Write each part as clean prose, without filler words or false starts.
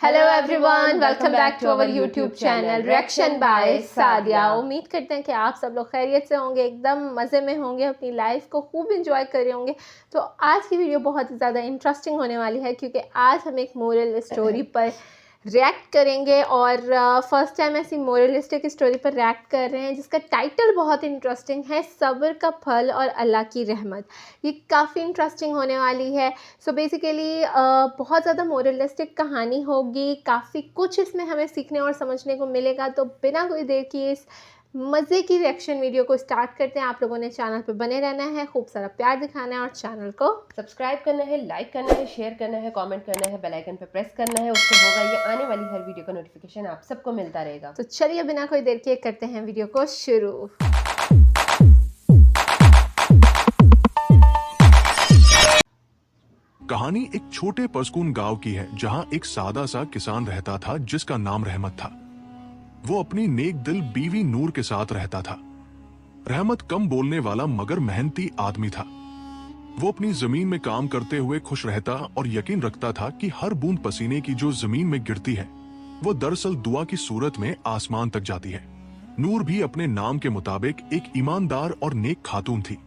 Hello everyone, welcome back to our YouTube channel reaction by Sadia. उम्मीद करते हैं कि आप सब लोग खैरियत से होंगे, एकदम मज़े में होंगे, अपनी लाइफ को खूब इंजॉय कर रहे होंगे। तो आज की वीडियो बहुत ही ज़्यादा इंटरेस्टिंग होने वाली है क्योंकि आज हम एक मोरल स्टोरी पर रिएक्ट करेंगे और फर्स्ट टाइम ऐसी मोरलिस्टिक स्टोरी पर रिएक्ट कर रहे हैं जिसका टाइटल बहुत इंटरेस्टिंग है, सब्र का फल और अल्लाह की रहमत। ये काफ़ी इंटरेस्टिंग होने वाली है। सो बेसिकली बहुत ज़्यादा मोरलिस्टिक कहानी होगी, काफ़ी कुछ इसमें हमें सीखने और समझने को मिलेगा। तो बिना कोई देर किए इस मज़े की रिएक्शन वीडियो को स्टार्ट करते हैं। आप लोगों ने चैनल पे बने रहना है, खूब सारा प्यार दिखाना है और चैनल को सब्सक्राइब करना है, लाइक करना है, शेयर करना है, कमेंट करना है, बेल आइकन पे प्रेस करना है। उससे होगा ये आने वाली हर वीडियो का नोटिफिकेशन आप सबको मिलता रहेगा। तो चलिए बिना कोई देर किए करते हैं वीडियो को शुरू। कहानी एक छोटे पसकून गांव की है जहां एक सादा सा किसान रहता था जिसका नाम रहमत था। वो अपनी नेक दिल बीवी नूर के साथ रहता था। रहमत कम बोलने वाला मगर मेहनती आदमी था। वो अपनी जमीन में काम करते हुए खुश रहता और यकीन रखता था कि हर बूंद पसीने की जो जमीन में गिरती है वो दरअसल दुआ की सूरत में आसमान तक जाती है। नूर भी अपने नाम के मुताबिक एक ईमानदार और नेक खातून थी।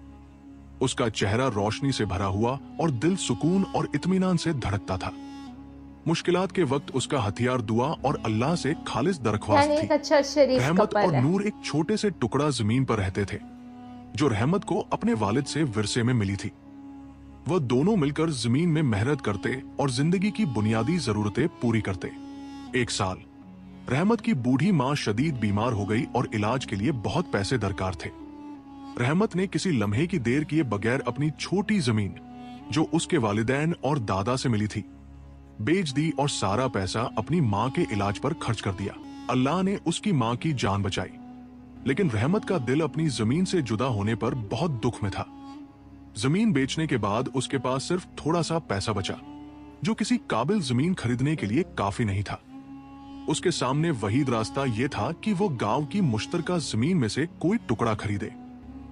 उसका चेहरा रोशनी से भरा हुआ और दिल सुकून और इत्मीनान से धड़कता था। मुश्किलात के वक्त उसका हथियार दुआ और अल्लाह से खालिस दरख्वास्त थी। अच्छा शरीफ रहमत कपल और है। नूर एक छोटे से टुकड़ा जमीन पर रहते थे जो रहमत को अपने वालिद से विरसे में मिली थी। वह दोनों मिलकर जमीन में मेहनत करते और जिंदगी की बुनियादी जरूरतें पूरी करते। एक साल रहमत की बूढ़ी माँ शदीद बीमार हो गई और इलाज के लिए बहुत पैसे दरकार थे। रहमत ने किसी लम्हे की देर किए बगैर अपनी छोटी जमीन जो उसके वालिदैन और दादा से मिली थी बेच दी और सारा पैसा अपनी माँ के इलाज पर खर्च कर दिया। अल्लाह ने उसकी माँ की जान बचाई, लेकिन रहमत का दिल अपनी जमीन से जुदा होने पर बहुत दुख में था। जमीन बेचने के बाद उसके पास सिर्फ थोड़ा सा पैसा बचा जो किसी काबिल जमीन खरीदने के लिए काफी नहीं था। उसके सामने वहीद रास्ता ये था कि वो गांव की मुश्तरका जमीन में से कोई टुकड़ा खरीदे।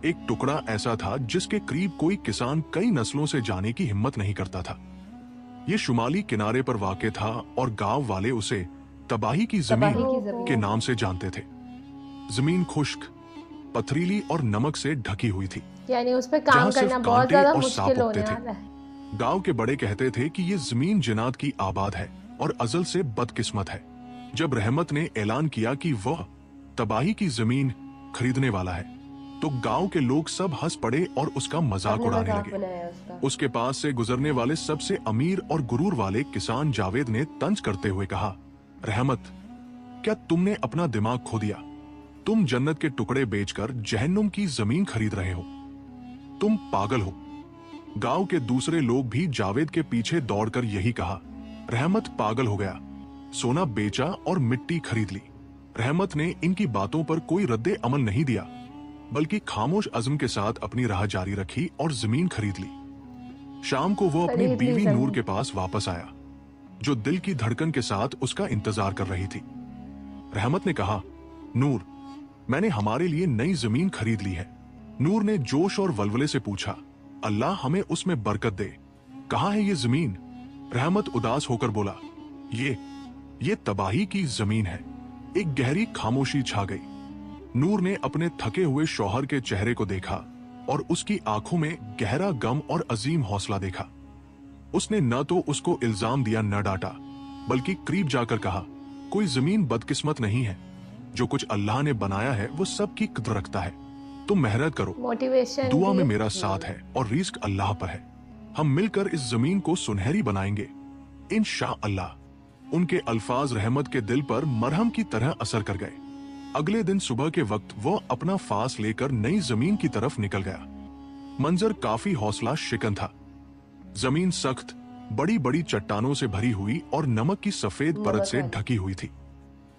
एक टुकड़ा ऐसा था जिसके करीब कोई किसान कई नस्लों से जाने की हिम्मत नहीं करता था। ये शुमाली किनारे पर वाक़ था और गांव वाले उसे तबाही की जमीन के नाम से जानते थे। जमीन खुश्क, पथरीली और नमक से ढकी हुई थी, यानी उस पे काम जहां सिर्फ करना बहुत कांटे ज्यादा और मुश्किल सांप होने उगते थे। वाला है। गांव के बड़े कहते थे कि ये जमीन जिन्नात की आबाद है और अजल से बदकिस्मत है। जब रहमत ने ऐलान किया कि वह तबाही की जमीन खरीदने वाला है तो गांव के लोग सब हंस पड़े और उसका मजाक उड़ाने लगे। उसके पास से गुजरने वाले सबसे अमीर और गुरूर वाले किसान जावेद ने तंज करते हुए कहा, रहमत, क्या तुमने अपना दिमाग खो दिया? तुम जन्नत के टुकड़े बेचकर जहन्नुम की जमीन खरीद रहे हो। तुम पागल हो। गांव के दूसरे लोग भी जावेद के पीछे दौड़कर यही कहा, रहमत पागल हो गया, सोना बेचा और मिट्टी खरीद ली। रहमत ने इनकी बातों पर कोई रद्दे अमल नहीं दिया बल्कि खामोश अज़्म के साथ अपनी राह जारी रखी और जमीन खरीद ली। शाम को वो अपनी बीवी नूर के पास वापस आया जो दिल की धड़कन के साथ उसका इंतजार कर रही थी। रहमत ने कहा, नूर, मैंने हमारे लिए नई जमीन खरीद ली है। नूर ने जोश और वल्वले से पूछा, अल्लाह हमें उसमें बरकत दे। कहाँ है ये जमीन? रहमत उदास होकर बोला, ये तबाही की जमीन है। एक गहरी खामोशी छा गई। नूर ने अपने थके हुए शौहर के चेहरे को देखा और उसकी आंखों में गहरा गम और अजीम हौसला देखा। उसने न तो उसको इल्जाम दिया न डांटा बल्कि करीब जाकर कहा, कोई जमीन बदकिस्मत नहीं है। जो कुछ अल्लाह ने बनाया है वो सबकी कदर रखता है। तुम मेहनत करो, मोटिवेशन दुआ में मेरा साथ है और रिस्क अल्लाह पर है। हम मिलकर इस जमीन को सुनहरी बनाएंगे इंशाअल्लाह। उनके अल्फाज रहमत के दिल पर मरहम की तरह असर कर गए। अगले दिन सुबह के वक्त वो अपना फास लेकर नई जमीन की तरफ निकल गया। मंजर काफी हौसला शिकन था। जमीन सख्त, बड़ी बड़ी चट्टानों से भरी हुई और नमक की सफेद परत से ढकी हुई थी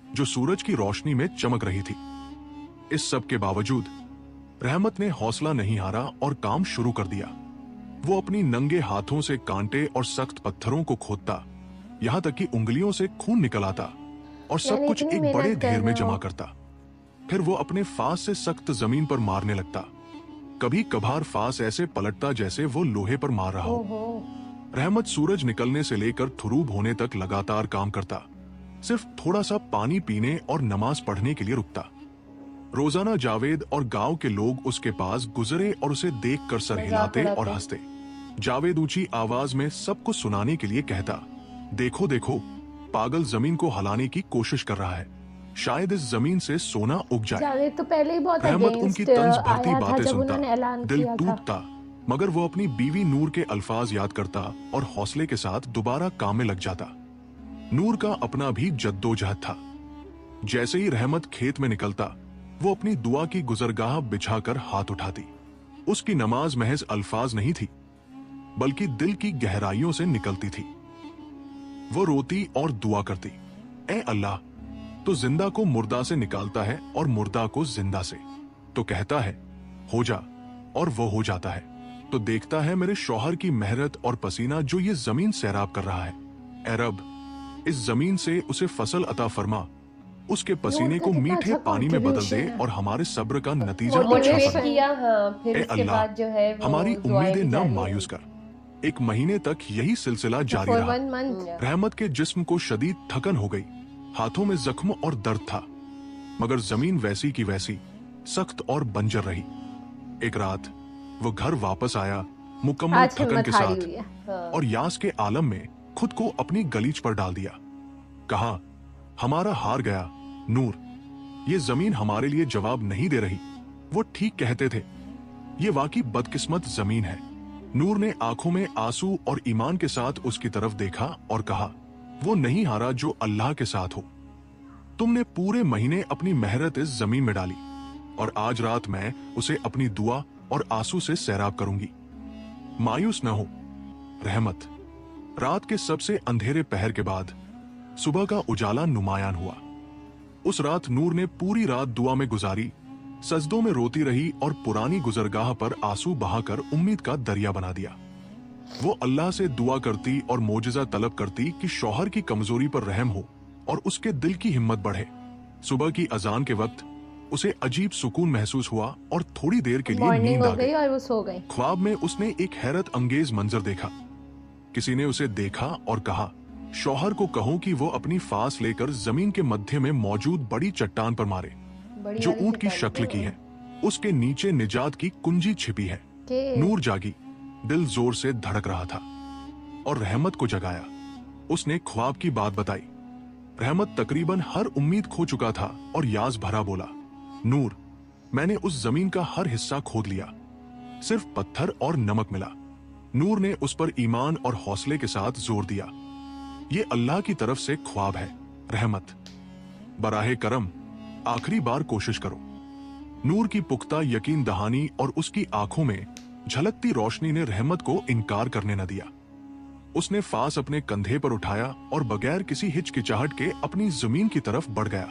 जो सूरज की रोशनी में चमक रही थी। इस सब के बावजूद रहमत ने हौसला नहीं हारा और काम शुरू कर दिया। वो अपनी नंगे हाथों से कांटे और सख्त पत्थरों को खोदता, यहाँ तक कि उंगलियों से खून निकल आता और सब कुछ एक बड़े ढेर में जमा करता। फिर वो अपने फास से सख्त जमीन पर मारने लगता। कभी कभार फास ऐसे पलटता जैसे वो लोहे पर मार रहा हो। रहमत सूरज निकलने से लेकर थुरूब होने तक लगातार काम करता। सिर्फ थोड़ा सा पानी पीने और नमाज पढ़ने के लिए रुकता। रोजाना जावेद और गांव के लोग उसके पास गुजरे और उसे देखकर सर हिलाते और हंसते। जावेद ऊंची आवाज में सबको सुनाने के लिए कहता, देखो देखो, पागल जमीन को हलाने की कोशिश कर रहा है, शायद इस जमीन से सोना उग जाए। जावेद तो पहले ही बहुत रहमत against उनकी तंज भरती आया था बातें जब उन्होंने सुनता, ऐलान दिल किया था। टूटता, मगर वो अपनी बीवी नूर के अल्फाज याद करता और हौसले के साथ दोबारा काम में लग जाता। नूर का अपना भी जद्दोजहद था। जैसे ही रहमत खेत में निकलता, वो अपनी दुआ की गुजरगाह बिछाकर हाथ उठाती। उसकी नमाज महज अल्फाज नहीं थी, बल्कि दिल की गहराइयों से निकलती थी। वो रोती और दुआ करती, ए अल्लाह, तो जिंदा को मुर्दा से निकालता है और मुर्दा को जिंदा से। तो कहता है हो जा, और वो हो जाता है। तो देखता है मेरे शौहर की मेहनत और पसीना जो ये जमीन सैराब कर रहा है। ए रब, इस जमीन से उसे फसल अता फरमा, उसके पसीने को मीठे पानी में बदल दे और हमारे सब्र का नतीजा अच्छा मोटिवेट फरमा। किया। हाँ, फिर ए उसके अल्लाह, बाद जो है वो हमारी दुआएं उम्मीदें भी न जारी मायूस रही। कर। एक महीने तक यही सिलसिला जारी For रहा। 1 month। रहमत के जिस्म को शदीद थकन हो गई, हाथों में जख्म और दर्द था, मगर जमीन वैसी की वैसी सख्त और बंजर रही। एक रात वो घर वापस आया मुकम्मल आज थकन हिम्मत के हारी साथ हुई है। हाँ। और यास के आलम में खुद को अपनी गलीच पर डाल दिया। कहा, हमारा हार गया नूर, ये जमीन हमारे लिए जवाब नहीं दे रही। वो ठीक कहते थे, ये वाकई बदकिस्मत जमीन है। नूर ने आंखों में आंसू और ईमान के साथ उसकी तरफ देखा और कहा, वो नहीं हारा जो अल्लाह के साथ हो। तुमने पूरे महीने अपनी मेहनत इस जमीन में डाली और आज रात मैं उसे अपनी दुआ और आंसू से सैराब करूंगी। मायूस न हो रहमत। रात के सबसे अंधेरे पहर के बाद सुबह का उजाला नुमायान हुआ। उस रात नूर ने पूरी रात दुआ में गुजारी, सजदों में रोती रही और पुरानी गुजरगाह पर आंसू बहाकर उम्मीद का दरिया बना दिया। वो अल्लाह से दुआ करती और मोजज़ा तलब करती कि शौहर की कमजोरी पर रहम हो और उसके दिल की हिम्मत बढ़े। सुबह की अजान के वक्त उसे अजीब सुकून महसूस हुआ और थोड़ी देर के लिए मॉर्निंग नींद हो आ गई गई। और वो सो गई। ख्वाब में उसने एक हैरत अंगेज मंजर देखा। किसी ने उसे देखा और कहा, शौहर को कहो कि वो अपनी फास लेकर जमीन के मध्य में मौजूद बड़ी चट्टान पर मारे, बड़ी जो वाली ऊंट की चट्टान शक्ल पे। की है। उसके नीचे निजात की कुंजी छिपी है। के नूर जागी, दिल जोर से धड़क रहा था और रहमत को जगाया। उसने ख्वाब की बात बताई। रहमत तकरीबन हर उम्मीद खो चुका था और यास भरा बोला, नूर, मैंने उस जमीन का हर हिस्सा खोद लिया, सिर्फ पत्थर और नमक मिला। नूर ने उस पर ईमान और हौसले के साथ जोर दिया, ये अल्लाह की तरफ से ख्वाब है रहमत, बराहे करम आखिरी बार कोशिश करो। नूर की पुख्ता यकीन दहानी और उसकी आंखों में झलकती रोशनी ने रहमत को इनकार करने न दिया। उसने फास अपने कंधे पर उठाया और बगैर किसी हिचकिचाहट के अपनी जमीन की तरफ बढ़ गया।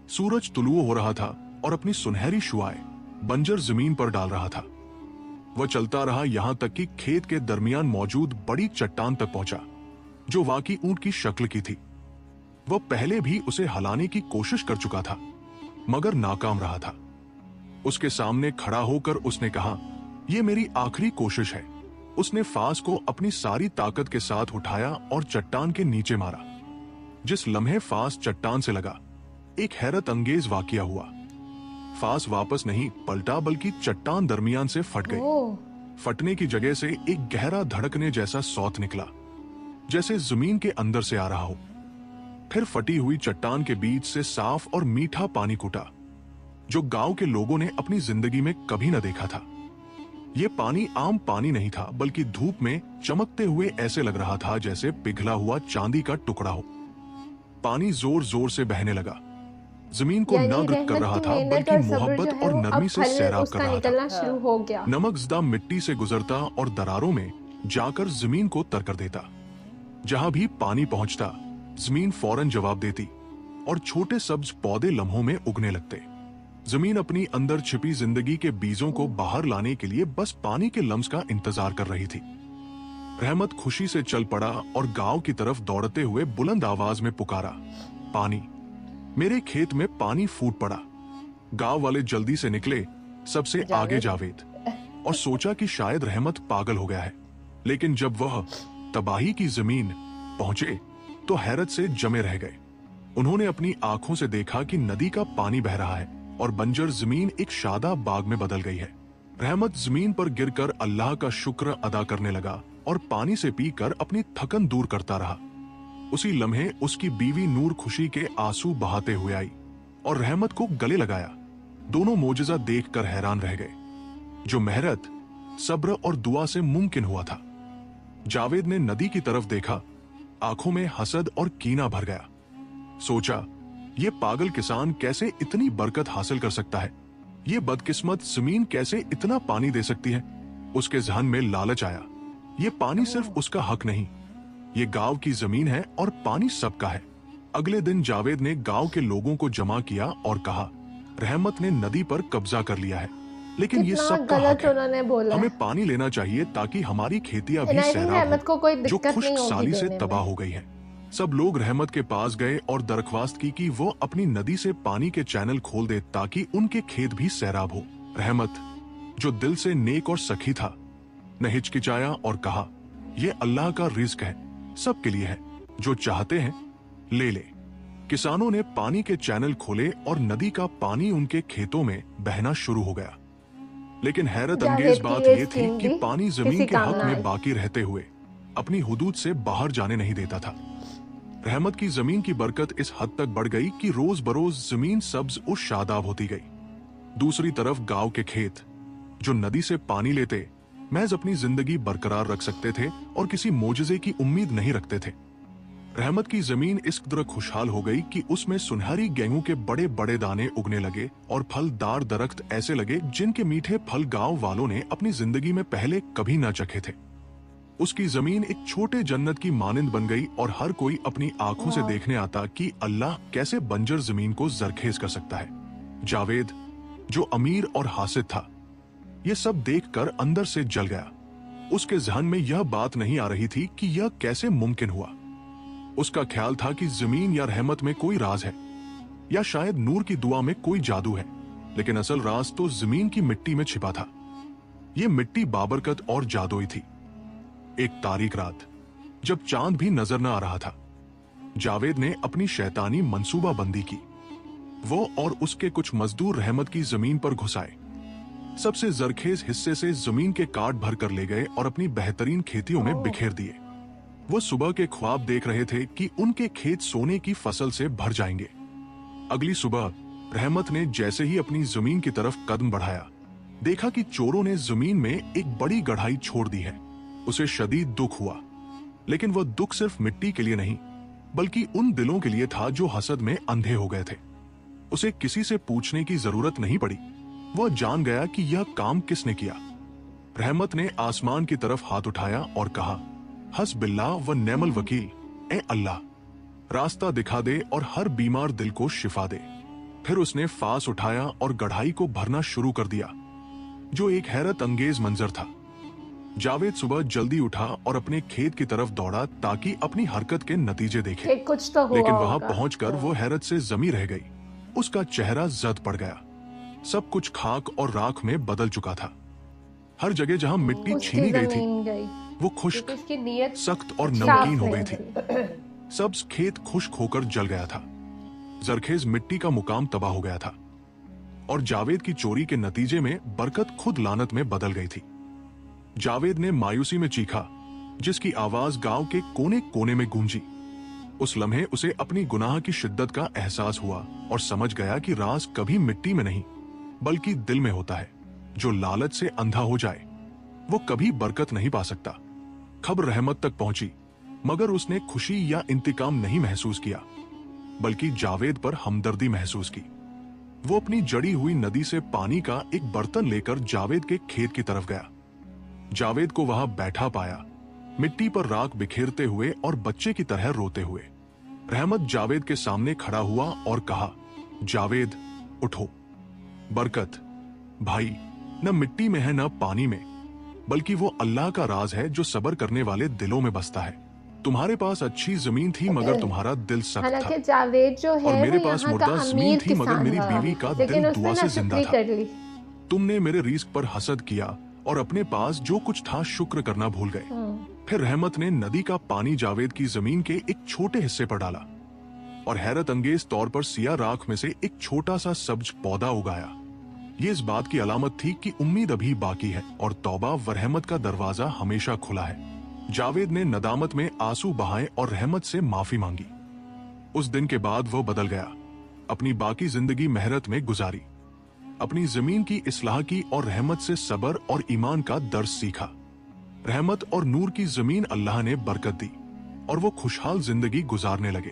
सूरज तुलुओ हो रहा था और अपनी सुनहरी शुआएं बंजर जमीन पर डाल रहा था। वह चलता रहा यहां तक कि खेत के दरमियान मौजूद बड़ी चट्टान तक पहुंचा, जो वाकई ऊंट की शक्ल की थी। वह पहले भी उसे हलाने की कोशिश कर चुका था, मगर नाकाम रहा था। उसके सामने खड़ा होकर उसने कहा, यह मेरी आखिरी कोशिश है। उसने फास को अपनी सारी ताकत के साथ उठाया और चट्टान के नीचे मारा। जिस लम्हे फास चट्टान से लगा, एक हैरत अंगेज वाकया हुआ। फास वापस नहीं पलटा, बल्कि चट्टान दरमियान से फट गई। ओह, फटने की जगह से एक गहरा धड़कने जैसा सौत निकला, जैसे जमीन के अंदर से आ रहा हो। फिर फटी हुई चट्टान के बीच से साफ और मीठा पानी कूटा, जो गांव के लोगों ने अपनी जिंदगी में कभी न देखा था। ये पानी आम पानी नहीं था, बल्कि धूप में चमकते हुए ऐसे लग रहा था जैसे पिघला हुआ चांदी का टुकड़ा हो। पानी जोर जोर से बहने लगा, जमीन को न यानी नृत्य कर रहमत रहा की था, मेहनत बल्कि और सब्र मोहब्बत जो है और वो नरमी अब से फल सैराब कर उसका रहा था। निकलना शुरू हो गया। नमकज़दा मिट्टी से गुजरता और दरारों में जाकर जमीन को तर कर देता। जहां भी पानी पहुंचता, जमीन फौरन जवाब देती और छोटे सब्ज पौधे लम्हों में उगने लगते। जमीन अपनी अंदर छिपी जिंदगी के बीजों को बाहर लाने के लिए बस पानी के लम्स का इंतजार कर रही थी। रहमत खुशी से चल पड़ा और गांव की तरफ दौड़ते हुए बुलंद आवाज में पुकारा, पानी, मेरे खेत में पानी फूट पड़ा। गांव वाले जल्दी से निकले, सबसे आगे जावेद, और सोचा कि शायद रहमत पागल हो गया है। लेकिन जब वह तबाही की जमीन पहुंचे तो हैरत से जमे रह गए। उन्होंने अपनी आंखों से देखा कि नदी का पानी बह रहा है और बंजर जमीन एक शादाब बाग में बदल गई है। रहमत जमीन पर गिरकर अल्लाह का शुक्र अदा करने लगा और पानी से पीकर अपनी थकन दूर करता रहा। उसी लम्हे उसकी बीवी नूर खुशी के आंसू बहाते हुए आई और रहमत को गले लगाया। दोनों मोजज़ा देखकर हैरान रह गए, जो मेहरत, सब्र और दुआ से मुमकिन हुआ था। जावेद ने नदी की तरफ देखा, आंखों में हसद और कीना भर गया। सोचा, ये पागल किसान कैसे इतनी बरकत हासिल कर सकता है? ये बदकिस्मत जमीन कैसे इतना पानी दे सकती है? उसके जहन में लालच आया। ये पानी सिर्फ उसका हक नहीं, ये गांव की जमीन है और पानी सबका है। अगले दिन जावेद ने गांव के लोगों को जमा किया और कहा, रहमत ने नदी पर कब्जा कर लिया है, लेकिन ये सबका हक है। उन्होंने बोला, हमें पानी लेना चाहिए ताकि हमारी खेतियां भी सैराब रहमत को कोई हो, जो दिक्कत नहीं खुश्क होगी साली से देने तबाह हो गई है। सब लोग रहमत के पास गए और दरख्वास्त की कि वो अपनी नदी से पानी के चैनल खोल दे ताकि उनके खेत भी सैराब हो। रहमत, जो दिल से नेक और सखी था, ने हिचकिचाया और कहा, ये अल्लाह का रिज्क है, सबके लिए है, जो चाहते हैं ले ले। किसानों ने पानी के चैनल खोले और नदी का पानी उनके खेतों में बहना शुरू हो गया। लेकिन हैरत अंगेज बात यह थी कि पानी जमीन के हक में बाकी रहते हुए अपनी हुदूद से बाहर जाने नहीं देता था। रहमत की जमीन की बरकत इस हद तक बढ़ गई कि रोज बरोज जमीन सब्ज और शादाब होती गई। दूसरी तरफ गांव के खेत, जो नदी से पानी लेते महज अपनी जिंदगी बरकरार रख सकते थे और किसी मोजज़े की उम्मीद नहीं रखते थे। रहमत की जमीन इस कदर खुशहाल हो गई कि उसमें सुनहरी गेहूं के बड़े बड़े दाने उगने लगे और फलदार दरख्त ऐसे लगे जिनके मीठे फल गांव वालों ने अपनी जिंदगी में पहले कभी न चखे थे। उसकी जमीन एक छोटे जन्नत की मानिंद बन गई और हर कोई अपनी आंखों से देखने आता कि अल्लाह कैसे बंजर जमीन को जरखेज कर सकता है। जावेद, जो अमीर और हासिद था, ये सब देखकर अंदर से जल गया। उसके जहन में यह बात नहीं आ रही थी कि यह कैसे मुमकिन हुआ। उसका ख्याल था कि जमीन या रहमत में कोई राज है, या शायद नूर की दुआ में कोई जादू है, लेकिन असल राज तो जमीन की मिट्टी में छिपा था। ये मिट्टी बाबरकत और जादुई थी। एक तारीख रात, जब चांद भी नजर न आ रहा था, जावेद ने अपनी शैतानी मंसूबाबंदी की। वो और उसके कुछ मजदूर रहमत की जमीन पर घुस आए। सबसे जरखेज हिस्से से जमीन के काट भर कर ले गए और अपनी बेहतरीन खेतियों में बिखेर दिए। वो सुबह के ख्वाब देख रहे थे कि उनके खेत सोने की फसल से भर जाएंगे। अगली सुबह रहमत ने जैसे ही अपनी जमीन की तरफ कदम बढ़ाया, देखा कि चोरों ने जमीन में एक बड़ी गढ़ाई छोड़ दी है। उसे शदीद दुख हुआ, लेकिन वह दुख सिर्फ मिट्टी के लिए नहीं, बल्कि उन दिलों के लिए था जो हसद में अंधे हो गए थे। उसे किसी से पूछने की जरूरत नहीं पड़ी, वह जान गया कि यह काम किसने किया। रहमत ने आसमान की तरफ हाथ उठाया और कहा, हस्बिल्लाह व नेमल वकील, ए अल्लाह, रास्ता दिखा दे और हर बीमार दिल को शिफा दे। फिर उसने फास उठाया और गढ़ाई को भरना शुरू कर दिया, जो एक हैरत अंगेज मंजर था। जावेद सुबह जल्दी उठा और अपने खेत की तरफ दौड़ा ताकि अपनी हरकत के नतीजे देखे। कुछ तो हुआ लेकिन वहां होगा। पहुंचकर वो हैरत से जमी रह गई। उसका चेहरा जद पड़ गया। सब कुछ खाक और राख में बदल चुका था। हर जगह जहां मिट्टी उसकी छीनी गई थी, जमीन गई। वो खुश्क, क्योंकि उसकी नीयत सख्त और साफ नमकीन हो नहीं गई थी। सब्ज खेत खुश्क होकर जल गया था। जरखेज मिट्टी का मुकाम तबाह हो गया था और जावेद की चोरी के नतीजे में बरकत खुद लानत में बदल गई थी। जावेद ने मायूसी में चीखा, जिसकी आवाज गांव के कोने कोने में गूंजी। उस लम्हे उसे अपनी गुनाह की शिद्दत का एहसास हुआ और समझ गया कि राज कभी मिट्टी में नहीं, बल्कि दिल में होता है। जो लालच से अंधा हो जाए, वो कभी बरकत नहीं पा सकता। खबर रहमत तक पहुंची, मगर उसने खुशी या इंतकाम नहीं महसूस किया, बल्कि जावेद पर हमदर्दी महसूस की। वो अपनी जड़ी हुई नदी से पानी का एक बर्तन लेकर जावेद के खेत की तरफ गया। जावेद को वहां बैठा पाया, मिट्टी पर राख बिखेरते हुए और बच्चे की तरह रोते हुए। रहमत जावेद के सामने खड़ा हुआ और कहा, जावेद उठो। बरकत भाई न मिट्टी में है न पानी में, बल्कि वो अल्लाह का राज है जो सब्र करने वाले दिलों में बसता है। तुम्हारे पास अच्छी जमीन थी मगर तुम्हारा दिल सख्त था, हालांकि जावेद जो है और मेरे वो पास यहाँ का मुर्दा जमीन अमीर थी मगर किसान मेरी था, बीवी का लेकिन दिल उसने दुआ से जिंदा नाशुक्री था। कर ली। तुमने मेरे रिस्क पर हसद किया और अपने पास जो कुछ था शुक्र करना भूल गए। फिर रहमत ने नदी का पानी जावेद की जमीन के एक छोटे हिस्से पर डाला और हैरत अंगेज तौर पर सिया राख में से एक छोटा सा सब्ज पौधा उगाया। ये इस बात की अलामत थी कि उम्मीद अभी बाकी है और तौबा व रहमत का दरवाजा हमेशा खुला है। जावेद ने नदामत में आंसू बहाए और रहमत से माफी मांगी। उस दिन के बाद वो बदल गया, अपनी बाकी जिंदगी मेहनत में गुजारी, अपनी जमीन की इस्लाह की और रहमत से सब्र और ईमान का दर्स सीखा। रहमत और नूर की जमीन अल्लाह ने बरकत दी और वो खुशहाल जिंदगी गुजारने लगे।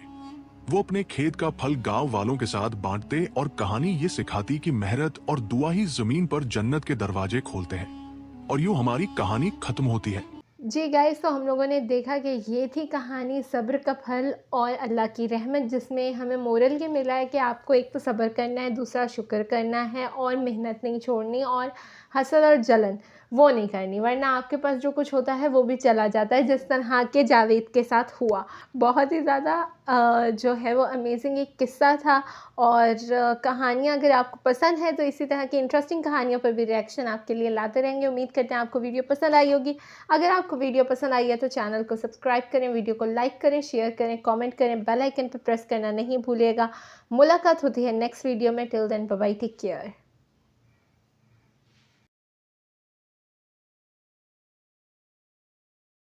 वो अपने खेत का फल गांव वालों के साथ बांटते और कहानी ये सिखाती कि मेहनत और दुआ ही जमीन पर जन्नत के दरवाजे खोलते हैं। और यूं हमारी कहानी खत्म होती है। जी गाइस, तो हम लोगों ने देखा कि ये थी कहानी सब्र का फल और अल्लाह की रहमत, जिसमें हमें मोरल ये मिला है कि आपको एक तो सब्र करना है, दूसरा शुक्र करना है और मेहनत नहीं छोड़नी और हसद और जलन वो नहीं करनी, वरना आपके पास जो कुछ होता है वो भी चला जाता है, जिस तरह के जावेद के साथ हुआ। बहुत ही ज़्यादा जो है वो अमेजिंग एक किस्सा था। और कहानियाँ अगर आपको पसंद है तो इसी तरह की इंटरेस्टिंग कहानियों पर भी रिएक्शन आपके लिए लाते रहेंगे। उम्मीद करते हैं आपको वीडियो पसंद आई होगी। अगर आपको वीडियो पसंद आई है तो चैनल को सब्सक्राइब करें, वीडियो को लाइक करें, शेयर करें, कमेंट करें, बेल आइकन पर प्रेस करना नहीं भूलिएगा। मुलाकात होती है नेक्स्ट वीडियो में। Till then bye bye, take care.